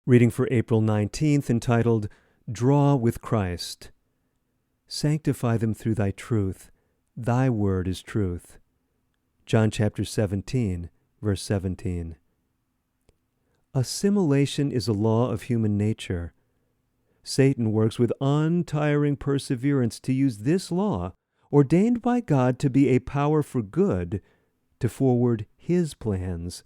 Reading for April 19th, entitled, Draw with Christ. Sanctify them through thy truth. Thy word is truth. John chapter 17, verse 17. Assimilation is a law of human nature. Satan works with untiring perseverance to use this law, ordained by God to be a power for good, to forward his plans.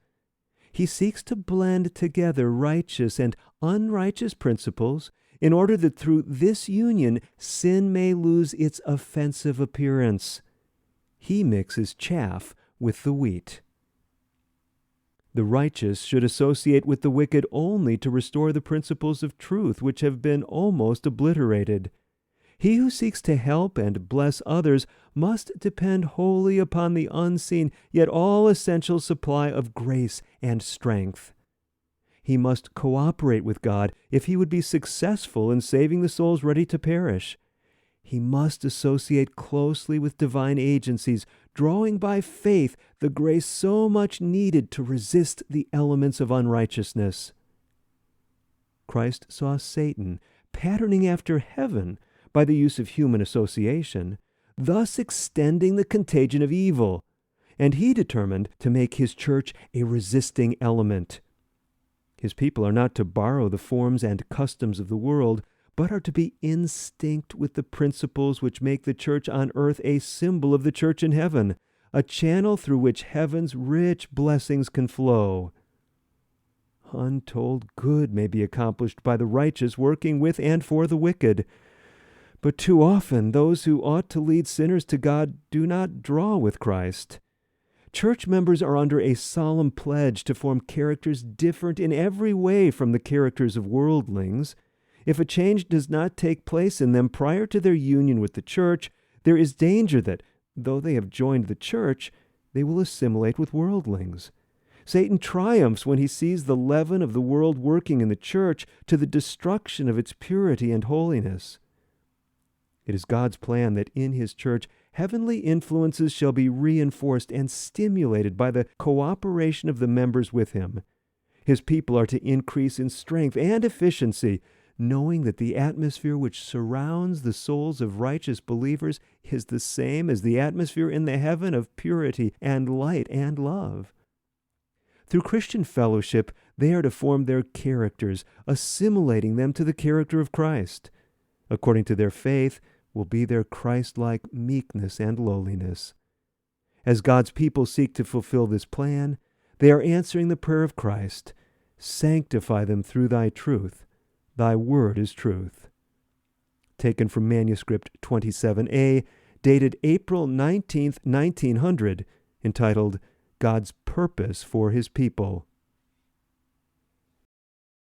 He seeks to blend together righteous and unrighteous principles in order that through this union sin may lose its offensive appearance. He mixes chaff with the wheat. The righteous should associate with the wicked only to restore the principles of truth which have been almost obliterated. He who seeks to help and bless others must depend wholly upon the unseen, yet all-essential supply of grace and strength. He must cooperate with God if he would be successful in saving the souls ready to perish. He must associate closely with divine agencies, drawing by faith the grace so much needed to resist the elements of unrighteousness. Christ saw Satan patterning after heaven by the use of human association, thus extending the contagion of evil, and he determined to make his church a resisting element. His people are not to borrow the forms and customs of the world, but are to be instinct with the principles which make the church on earth a symbol of the church in heaven, a channel through which heaven's rich blessings can flow. Untold good may be accomplished by the righteous working with and for the wicked, but too often those who ought to lead sinners to God do not draw with Christ. Church members are under a solemn pledge to form characters different in every way from the characters of worldlings. If a change does not take place in them prior to their union with the church, there is danger that, though they have joined the church, they will assimilate with worldlings. Satan triumphs when he sees the leaven of the world working in the church to the destruction of its purity and holiness. It is God's plan that in his church, heavenly influences shall be reinforced and stimulated by the cooperation of the members with him. His people are to increase in strength and efficiency, knowing that the atmosphere which surrounds the souls of righteous believers is the same as the atmosphere in the heaven of purity and light and love. Through Christian fellowship, they are to form their characters, assimilating them to the character of Christ. According to their faith, will be their Christ-like meekness and lowliness. As God's people seek to fulfill this plan, they are answering the prayer of Christ, "Sanctify them through thy truth. Thy word is truth." Taken from manuscript 27A, dated April 19th, 1900, entitled, God's Purpose for His People.